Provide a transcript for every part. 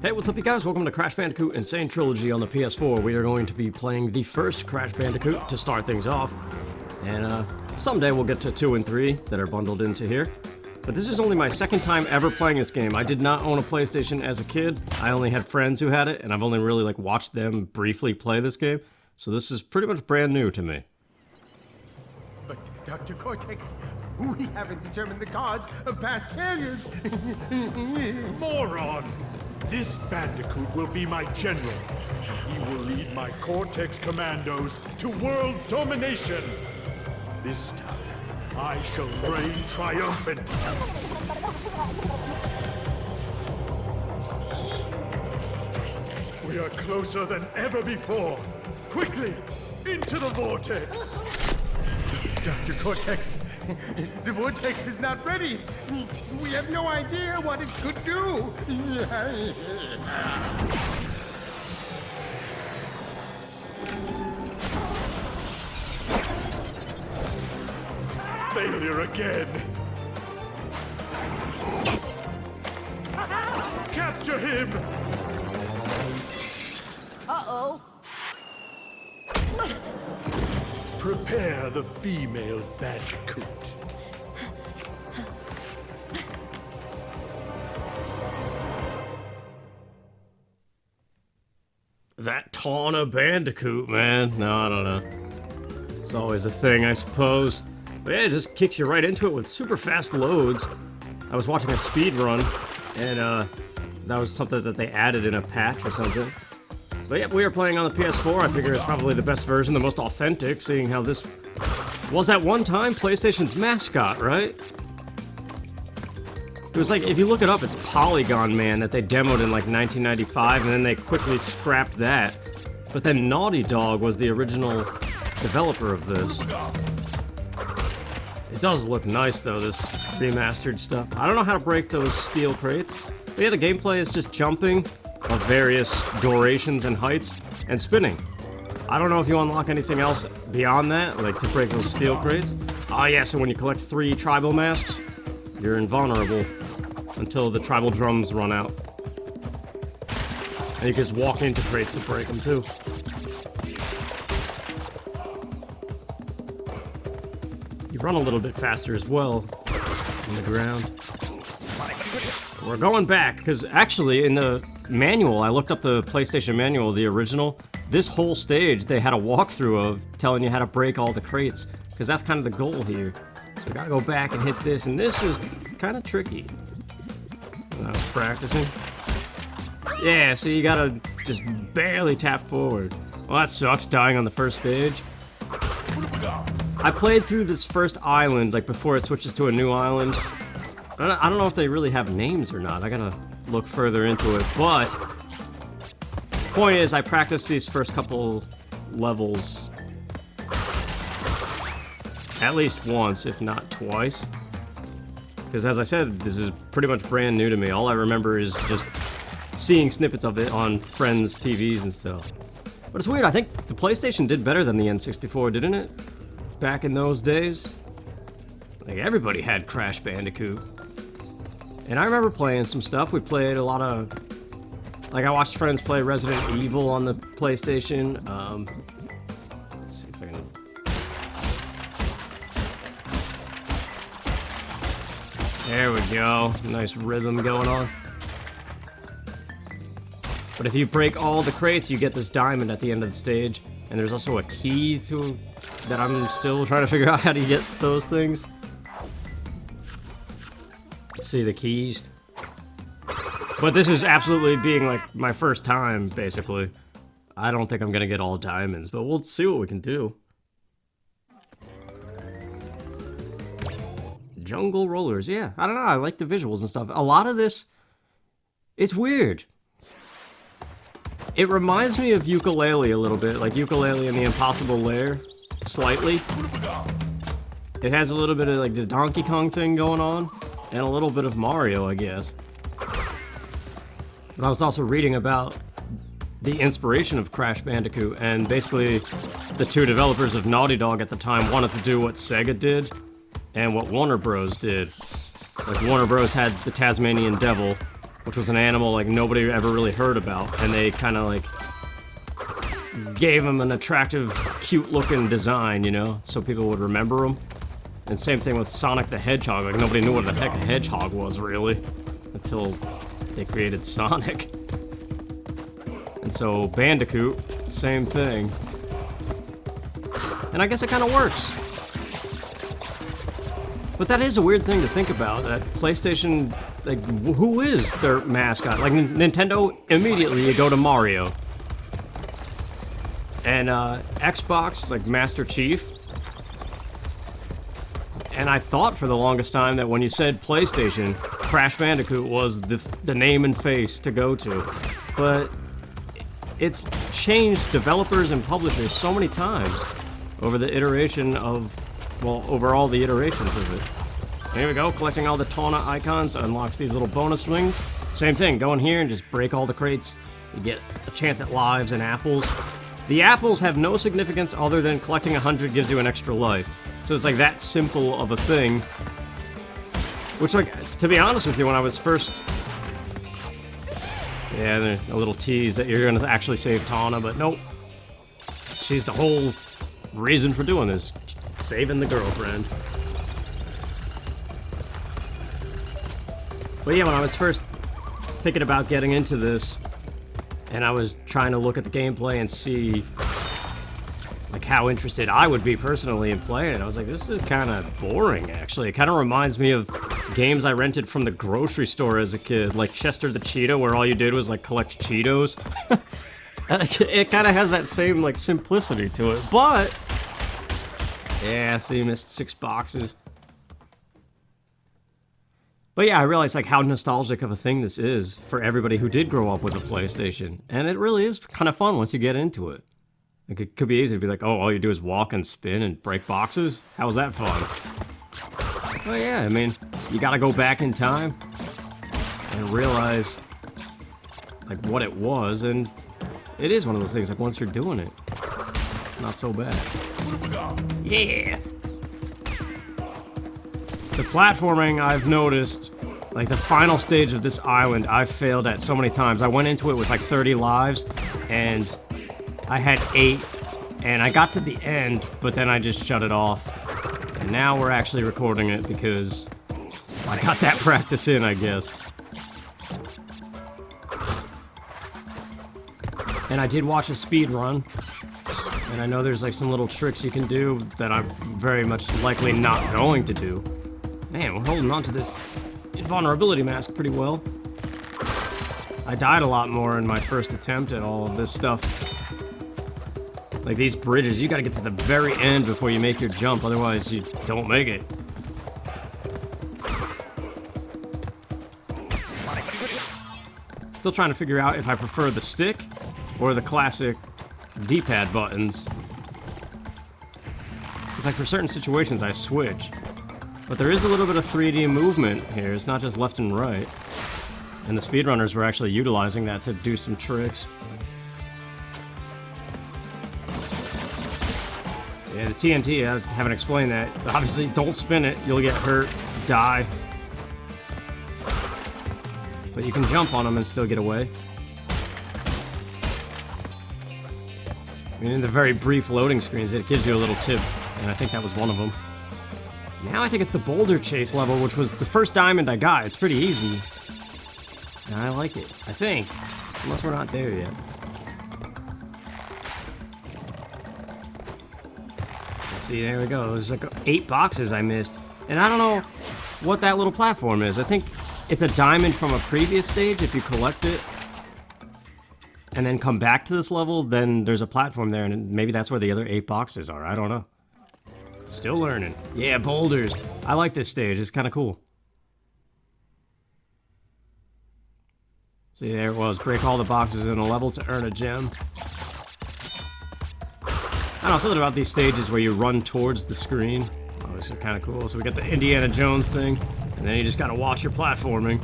Hey, what's up you guys? Welcome to Crash Bandicoot N.Sane Trilogy on the PS4. We are going to be playing the first Crash Bandicoot to start things off. And someday we'll get to 2 and 3 that are bundled into here. But this is only my second time ever playing this game. I did not own a PlayStation as a kid. I only had friends who had it, and I've only really watched them briefly play this game. So this is pretty much brand new to me. But, Dr. Cortex, we haven't determined the cause of past failures. Moron! This Bandicoot will be my general. He will lead my Cortex commandos to world domination. This time, I shall reign triumphant. We are closer than ever before. Quickly, into the vortex. Dr. Cortex, the vortex is not ready. We have no idea what it could do. Failure again. Capture him! Uh-oh. Prepare the female Bandicoot. That taunt a Bandicoot, man. No, I don't know. It's always a thing, I suppose. But yeah, it just kicks you right into it with super fast loads. I was watching a speed run, and that was something that they added in a patch or something. But yeah, we are playing on the PS4. I figure it's probably the best version, the most authentic, seeing how this was at one time PlayStation's Mascot, right? It was like, if you look it up, it's Polygon Man that they demoed in like 1995, and then they quickly scrapped that. But then Naughty Dog was the original developer of this. It does look nice though, this remastered stuff. I don't know how to break those steel crates. But yeah, the gameplay is just jumping of various durations and heights, and spinning. I don't know if you unlock anything else beyond that, like to break those steel crates. Oh yeah, so when you collect 3 tribal masks, you're invulnerable until the tribal drums run out. And you can just walk into crates to break them too. You run a little bit faster as well on the ground. We're going back, because actually in the manual, I looked up the PlayStation manual, the original. This whole stage, they had a walkthrough of telling you how to break all the crates, because that's kind of the goal here. So we gotta go back and hit this, and this is kind of tricky. When I was practicing. Yeah, so you gotta just barely tap forward. Well, that sucks, dying on the first stage. I played through this first island, like before it switches to a new island. I don't know if they really have names or not. I gotta look further into it, but point is, I practiced these first couple levels at least once, if not twice. Because as I said, this is pretty much brand new to me. All I remember is just seeing snippets of it on friends' TVs and stuff. But it's weird, I think the PlayStation did better than the N64, didn't it? Back in those days. Like, everybody had Crash Bandicoot. And I remember playing some stuff. We played a lot of... Like, I watched friends play Resident Evil on the PlayStation. Let's see if I can... There we go. Nice rhythm going on. But if you break all the crates, you get this diamond at the end of the stage. And there's also a key to... that I'm still trying to figure out how to get those things. See the keys. But this is absolutely being like my first time, basically. I don't think I'm gonna get all diamonds, but we'll see what we can do. Jungle rollers, yeah. I don't know, I like the visuals and stuff. A lot of this, it's weird. It reminds me of Yooka-Laylee a little bit, like Yooka-Laylee and the Impossible Lair, slightly. It has a little bit of like the Donkey Kong thing going on. And a little bit of Mario, I guess. But I was also reading about the inspiration of Crash Bandicoot, and basically the 2 developers of Naughty Dog at the time wanted to do what Sega did and what Warner Bros. Did. Like, Warner Bros. Had the Tasmanian Devil, which was an animal like nobody ever really heard about, and they kind of like gave him an attractive, cute-looking design, you know, so people would remember him. And same thing with Sonic the Hedgehog. Like nobody knew what the heck a hedgehog was really until they created Sonic. And so Bandicoot, same thing. And I guess it kind of works. But that is a weird thing to think about, that PlayStation, like, who is their mascot? Like, Nintendo, immediately you go to Mario. And Xbox, like Master Chief. And I thought for the longest time that when you said PlayStation, Crash Bandicoot was the name and face to go to. But it's changed developers and publishers so many times over the iteration of, well, over all the iterations of it. There we go, collecting all the Tawna icons unlocks these little bonus swings. Same thing, go in here and just break all the crates. You get a chance at lives and apples. The apples have no significance other than collecting 100 gives you an extra life. So it's like that simple of a thing. Which, like, to be honest with you, when I was first... Yeah, there's a little tease that you're going to actually save Tawna, but nope. She's the whole reason for doing this. Saving the girlfriend. But yeah, when I was first thinking about getting into this, and I was trying to look at the gameplay and see like how interested I would be personally in playing it, I was like, this is kind of boring, actually. It kind of reminds me of games I rented from the grocery store as a kid, like Chester the Cheetah, where all you did was like collect Cheetos. It kind of has that same like simplicity to it, but yeah, so you missed 6 boxes. But yeah, I realized like how nostalgic of a thing this is for everybody who did grow up with a PlayStation. And it really is kind of fun once you get into it. Like, it could be easy to be like, oh, all you do is walk and spin and break boxes? How was that fun? Well, yeah, I mean, you gotta go back in time and realize like what it was, and it is one of those things, like once you're doing it, it's not so bad. Yeah! The platforming, I've noticed, like the final stage of this island, I've failed at so many times. I went into it with like 30 lives, and I had 8, and I got to the end, but then I just shut it off. And now we're actually recording it because I got that practice in, I guess. And I did watch a speed run, and I know there's like some little tricks you can do that I'm very much likely not going to do. Man, we're holding on to this invulnerability mask pretty well. I died a lot more in my first attempt at all of this stuff. Like these bridges, you gotta get to the very end before you make your jump, otherwise you don't make it. Still trying to figure out if I prefer the stick or the classic D-pad buttons. It's like for certain situations I switch. But there is a little bit of 3D movement here, it's not just left and right. And the speedrunners were actually utilizing that to do some tricks. So yeah, the TNT, I haven't explained that. But obviously, don't spin it, you'll get hurt, die. But you can jump on them and still get away. I mean, in the very brief loading screens, it gives you a little tip, and I think that was one of them. Now I think it's the boulder chase level, which was the first diamond I got. It's pretty easy. And I like it, I think. Unless we're not there yet. Let's see, there we go. There's like 8 boxes I missed. And I don't know what that little platform is. I think it's a diamond from a previous stage. If you collect it and then come back to this level, then there's a platform there, and maybe that's where the other 8 boxes are. I don't know. Still learning. Yeah, boulders. I like this stage. It's kind of cool. See, there it was. Break all the boxes in a level to earn a gem. I don't know, something about these stages where you run towards the screen. Oh, this is kind of cool. So we got the Indiana Jones thing, and then you just gotta watch your platforming.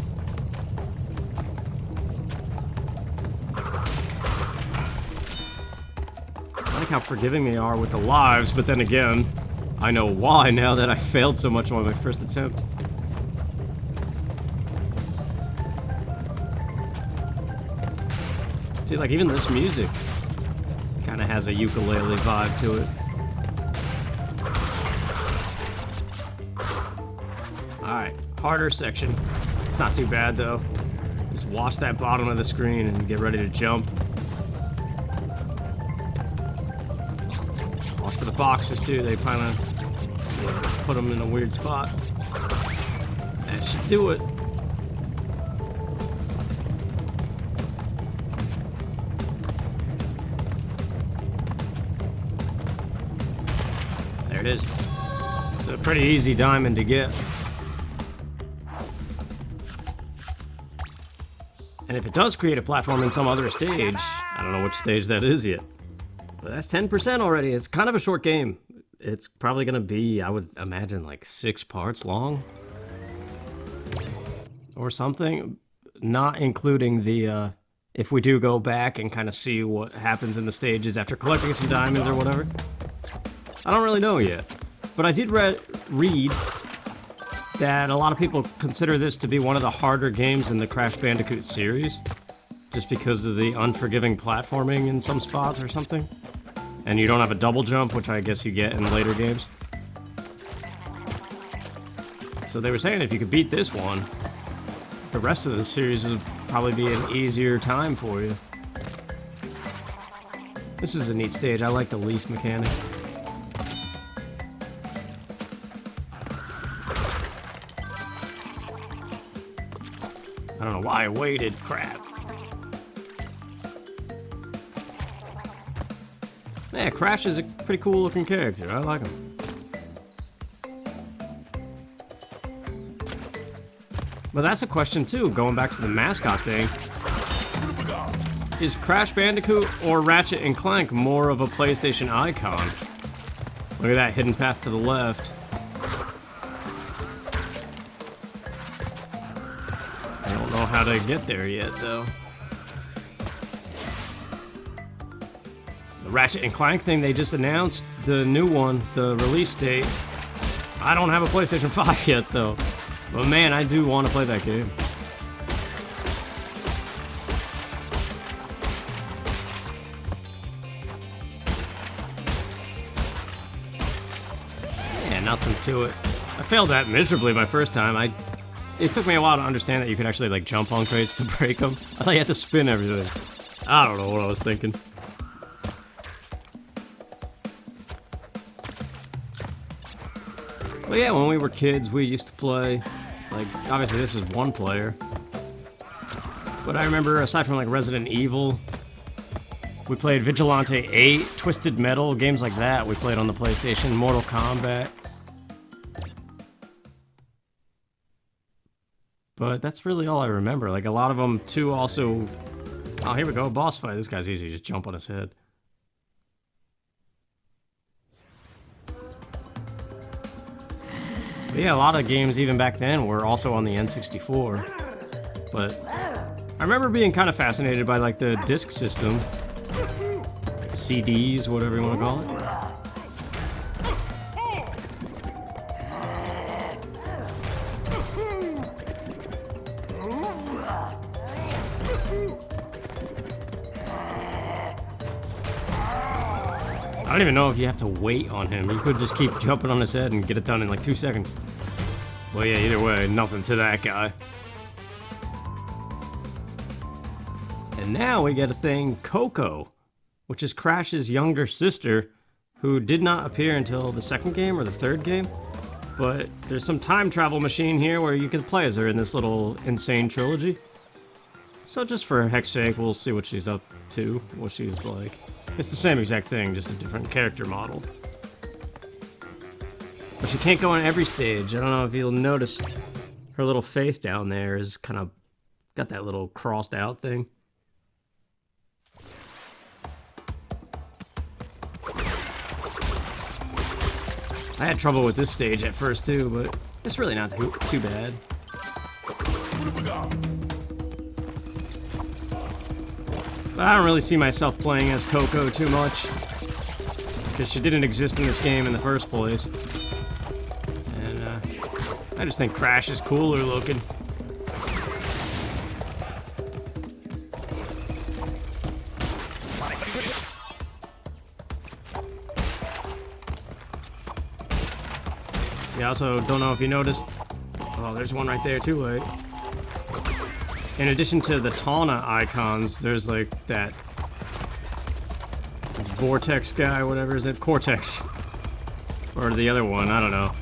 I like how forgiving they are with the lives, but then again, I know why now that I failed so much on my first attempt. See, like, even this music kind of has a ukulele vibe to it. Alright, harder section. It's not too bad, though. Just watch that bottom of the screen and get ready to jump. Watch for the boxes, too. They kind of put them in a weird spot. That should do it. There it is. It's a pretty easy diamond to get. And if it does create a platform in some other stage, I don't know which stage that is yet, but that's 10% already. It's kind of a short game. It's probably gonna be, I would imagine, like 6 parts long or something, not including the, if we do go back and kind of see what happens in the stages after collecting some diamonds or whatever. I don't really know yet, but I did read that a lot of people consider this to be one of the harder games in the Crash Bandicoot series, just because of the unforgiving platforming in some spots or something. And you don't have a double jump, which I guess you get in later games. So they were saying if you could beat this one, the rest of the series would probably be an easier time for you. This is a neat stage. I like the leaf mechanic. I don't know why I waited, crap. Yeah, Crash is a pretty cool looking character, I like him. But that's a question too, going back to the Mascot thing. Is Crash Bandicoot or Ratchet and Clank more of a PlayStation icon? Look at that hidden path to the left. How to get there yet, though. The Ratchet and Clank thing they just announced, the new one, the release date. I don't have a PlayStation 5 yet, though. But man, I do want to play that game. Yeah, nothing to it. I failed that miserably my first time. It took me a while to understand that you could actually, like, jump on crates to break them. I thought you had to spin everything. I don't know what I was thinking. But yeah, when we were kids, we used to play, like, obviously this is one player. But I remember, aside from, like, Resident Evil, we played Vigilante 8, Twisted Metal, games like that we played on the PlayStation, Mortal Kombat. But that's really all I remember. Like, a lot of them, too, also... Oh, here we go, boss fight. This guy's easy, just jump on his head. But yeah, a lot of games, even back then, were also on the N64. But I remember being kind of fascinated by, like, the disc system. CDs, whatever you want to call it. I don't even know if you have to wait on him. You could just keep jumping on his head and get it done in like 2 seconds. Well, yeah, either way, nothing to that guy. And now we get a thing, Coco, which is Crash's younger sister, who did not appear until the second game or the third game. But there's some time travel machine here where you can play as her in this little N.Sane Trilogy. So just for heck's sake, we'll see what she's up to, what she's like. It's the same exact thing, just a different character model. But she can't go on every stage. I don't know if you'll notice her little face down there is kind of got that little crossed out thing. I had trouble with this stage at first too, but it's really not too bad. But I don't really see myself playing as Coco too much, because she didn't exist in this game in the first place. And I just think Crash is cooler looking. Yeah, also, don't know if you noticed. Oh, there's one right there too, right? In addition to the Tawna icons, there's like that Vortex guy, whatever is it? Cortex. Or the other one, I don't know.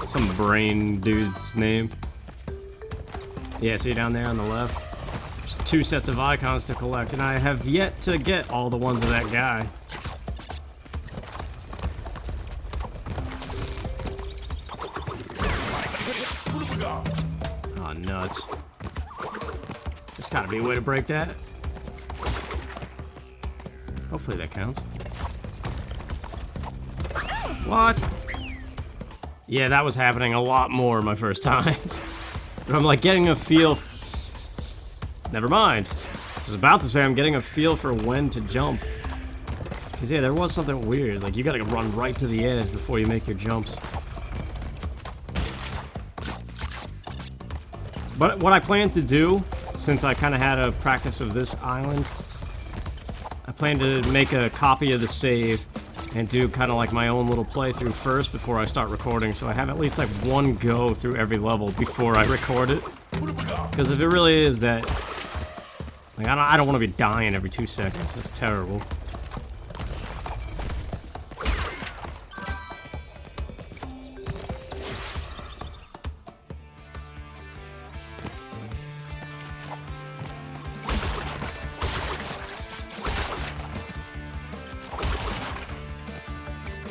Some brain dude's name. Yeah, see down there on the left? There's 2 sets of icons to collect, and I have yet to get all the ones of that guy. Oh, nuts. There's gotta be a way to break that. Hopefully that counts. What? Yeah, that was happening a lot more my first time. But I'm like getting a feel. Never mind. I was about to say I'm getting a feel for when to jump. Because yeah, there was something weird. Like you gotta run right to the edge before you make your jumps. But what I plan to do, since I kind of had a practice of this island, I plan to make a copy of the save and do kind of like my own little playthrough first before I start recording, so I have at least like one go through every level before I record it. Because if it really is that, like, I don't want to be dying every 2 seconds. That's terrible.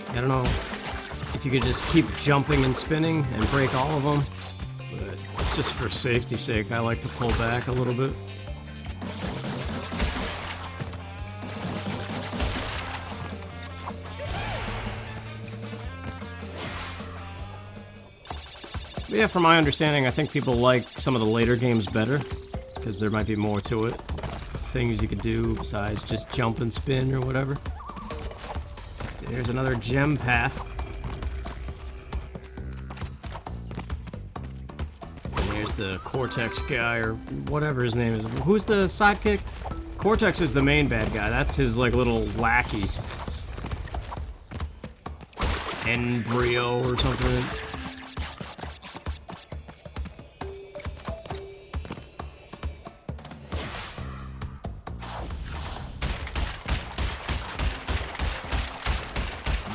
I don't know if you could just keep jumping and spinning and break all of them, but just for safety's sake, I like to pull back a little bit. But yeah, from my understanding, I think people like some of the later games better, because there might be more to it. Things you could do besides just jump and spin or whatever. Here's another gem path. And here's the Cortex guy, or whatever his name is. Who's the sidekick? Cortex is the main bad guy. That's his, like, little lackey. Embryo or something.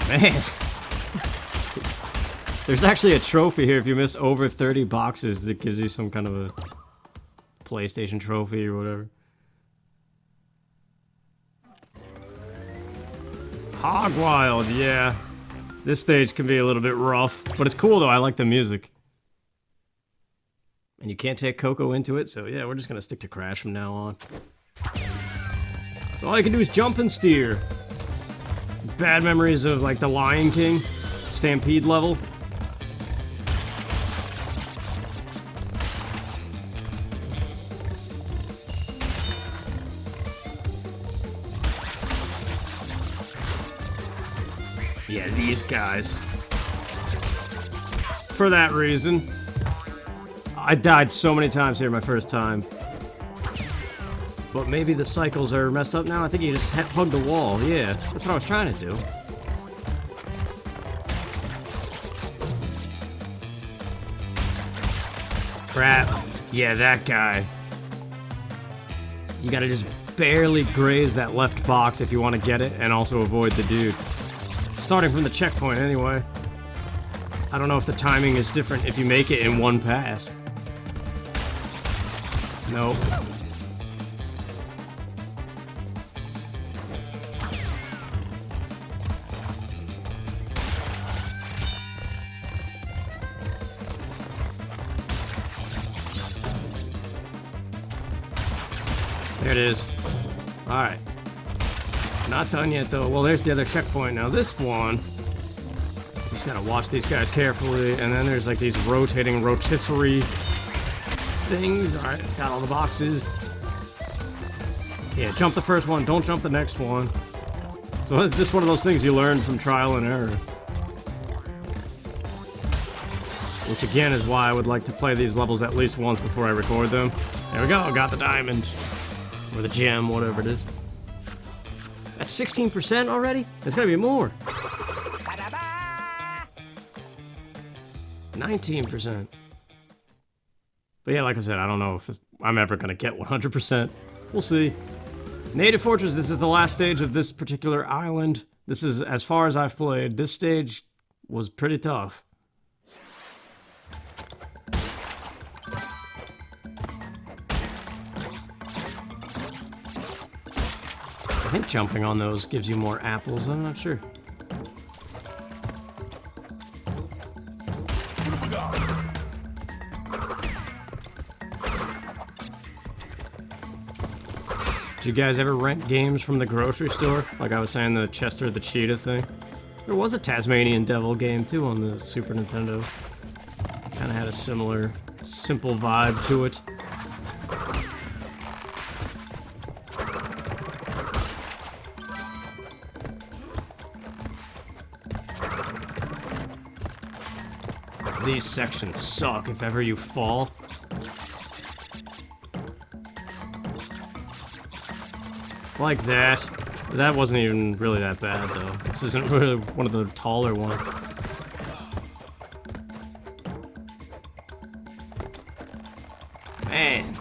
Man, there's actually a trophy here if you miss over 30 boxes that gives you some kind of a PlayStation trophy or whatever. Hog Wild, yeah. This stage can be a little bit rough, but it's cool though, I like the music. And you can't take Coco into it, so yeah, we're just gonna stick to Crash from now on. So all you can do is jump and steer. Bad memories of like the Lion King Stampede level. Yeah, these guys. For that reason. I died so many times here my first time. But maybe the cycles are messed up now. I think you just hug the wall. Yeah, that's what I was trying to do. Crap. Yeah, that guy. You gotta just barely graze that left box if you want to get it and also avoid the dude. Starting from the checkpoint anyway. I don't know if the timing is different if you make it in one pass. Nope. There it is. Alright. Not done yet, though. Well, there's the other checkpoint. Now, this one... just gotta watch these guys carefully. And then there's, like, these rotating rotisserie things. Alright, got all the boxes. Yeah, jump the first one. Don't jump the next one. So it's just one of those things you learn from trial and error. Which, again, is why I would like to play these levels at least once before I record them. There we go. Got the diamond. Or the gem, whatever it is. That's 16% already? There's gotta be more. 19%. But yeah, like I said, I don't know if I'm ever gonna get 100%. We'll see. Native Fortress, this is the last stage of this particular island. This is as far as I've played. This stage was pretty tough. I think jumping on those gives you more apples, I'm not sure. Did you guys ever rent games from the grocery store? Like I was saying, the Chester the Cheetah thing? There was a Tasmanian Devil game too on the Super Nintendo. Kinda had a similar, simple vibe to it. These sections suck if ever you fall. Like that. That wasn't even really that bad, though. This isn't really one of the taller ones. Man.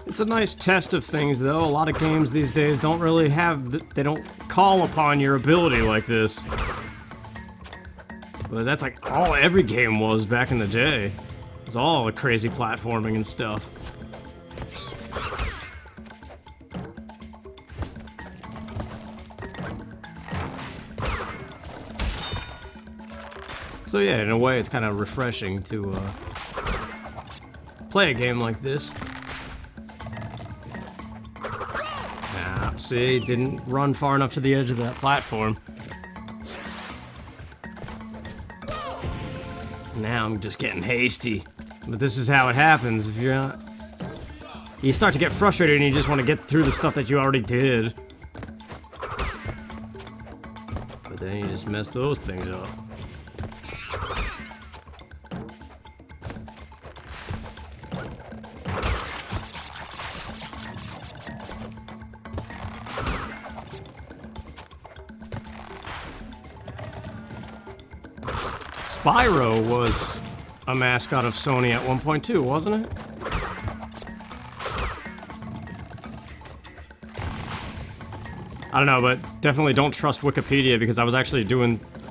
It's a nice test of things, though. A lot of games these days don't really have... they don't call upon your ability like this. But that's like all every game was back in the day. It was all the crazy platforming and stuff. So yeah, in a way, it's kind of refreshing to play a game like this. See, didn't run far enough to the edge of that platform. Now I'm just getting hasty. But this is how it happens. If you're not... You start to get frustrated and you just want to get through the stuff that you already did. But then you just mess those things up. Spyro was a mascot of Sony at one point too, wasn't it? I don't know, but definitely don't trust Wikipedia because I was actually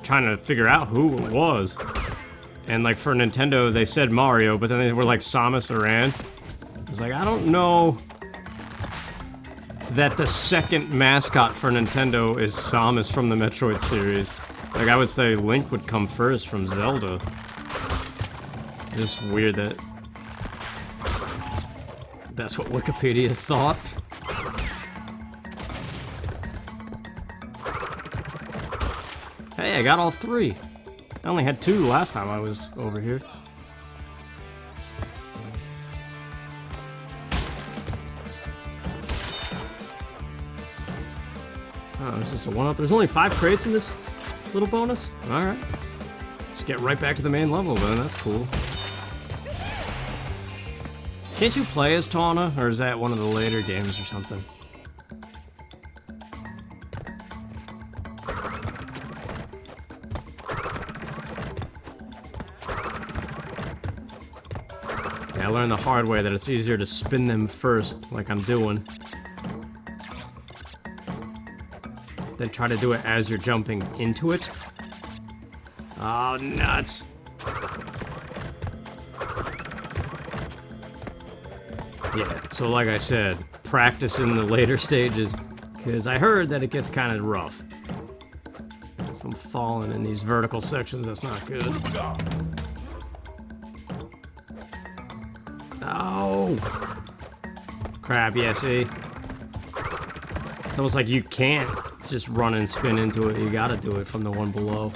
trying to figure out who it was. And like for Nintendo, they said Mario, but then they were like Samus Aran. I was like, I don't know that the second mascot for Nintendo is Samus from the Metroid series. Like, I would say Link would come first from Zelda. It's weird that... that's what Wikipedia thought. Hey, I got all three. I only had two last time I was over here. Oh, it's just a one-up. There's only 5 crates in this little bonus? Alright. Just get right back to the main level then, that's cool. Can't you play as Tawna, or is that one of the later games or something? Yeah, I learned the hard way that it's easier to spin them first, like I'm doing. Then try to do it as you're jumping into it. Oh, nuts. Yeah, so like I said, practice in the later stages, because I heard that it gets kind of rough. If I'm falling in these vertical sections, that's not good. Oh! Crap, yeah, see? It's almost like you can't just run and spin into it, you gotta do it from the one below.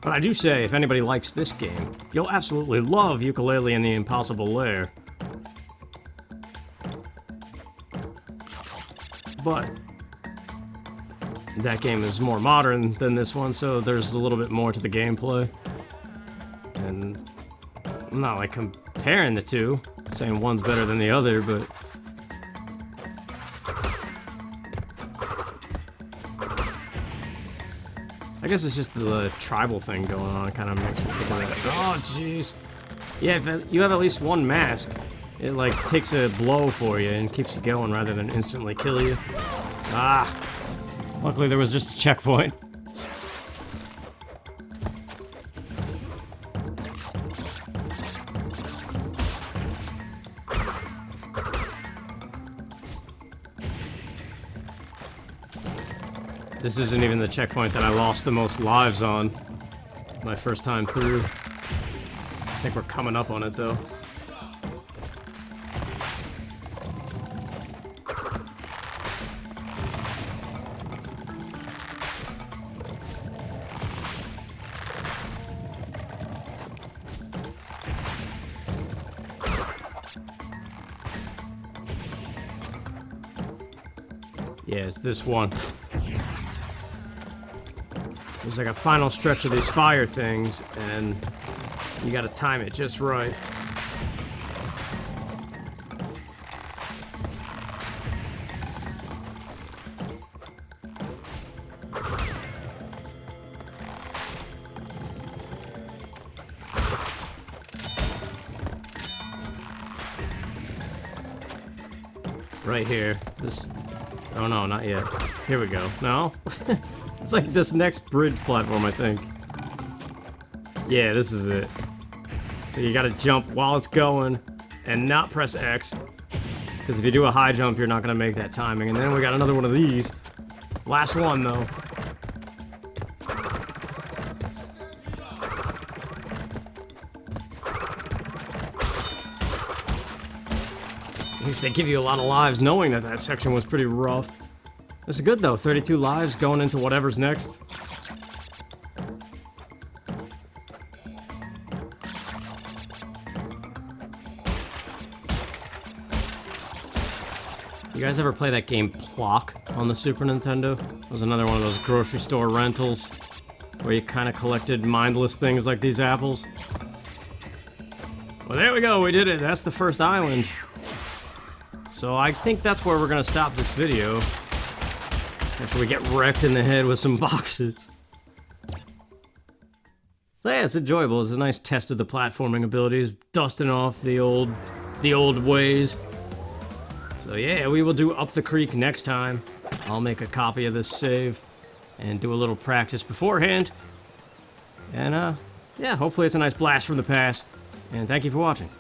But I do say, if anybody likes this game, you'll absolutely love Yooka-Laylee and the Impossible Lair. But that game is more modern than this one, so there's a little bit more to the gameplay. And I'm not like comparing the two, saying one's better than the other, but I guess it's just the tribal thing going on. It kind of makes me think of that. Oh, jeez. Yeah, if you have at least one mask, it like takes a blow for you and keeps you going rather than instantly kill you. Ah. Luckily there was just a checkpoint. This isn't even the checkpoint that I lost the most lives on my first time through. I think we're coming up on it though. Yeah, it's this one. There's like a final stretch of these fire things, and you gotta time it just right. Right here. This... Oh no, not yet. Here we go. No? It's like this next bridge platform, I think. Yeah, this is it. So you gotta jump while it's going and not press X. Because if you do a high jump, you're not gonna make that timing. And then we got another one of these. Last one, though. At least they give you a lot of lives knowing that that section was pretty rough. This is good though, 32 lives going into whatever's next. You guys ever play that game Plock on the Super Nintendo? It was another one of those grocery store rentals where you kind of collected mindless things like these apples. Well, there we go, we did it. That's the first island. So I think that's where we're gonna stop this video. After we get wrecked in the head with some boxes. So yeah, it's enjoyable. It's a nice test of the platforming abilities, dusting off the old ways. So yeah, we will do Up the Creek next time. I'll make a copy of this save and do a little practice beforehand. And yeah, hopefully it's a nice blast from the past. And thank you for watching.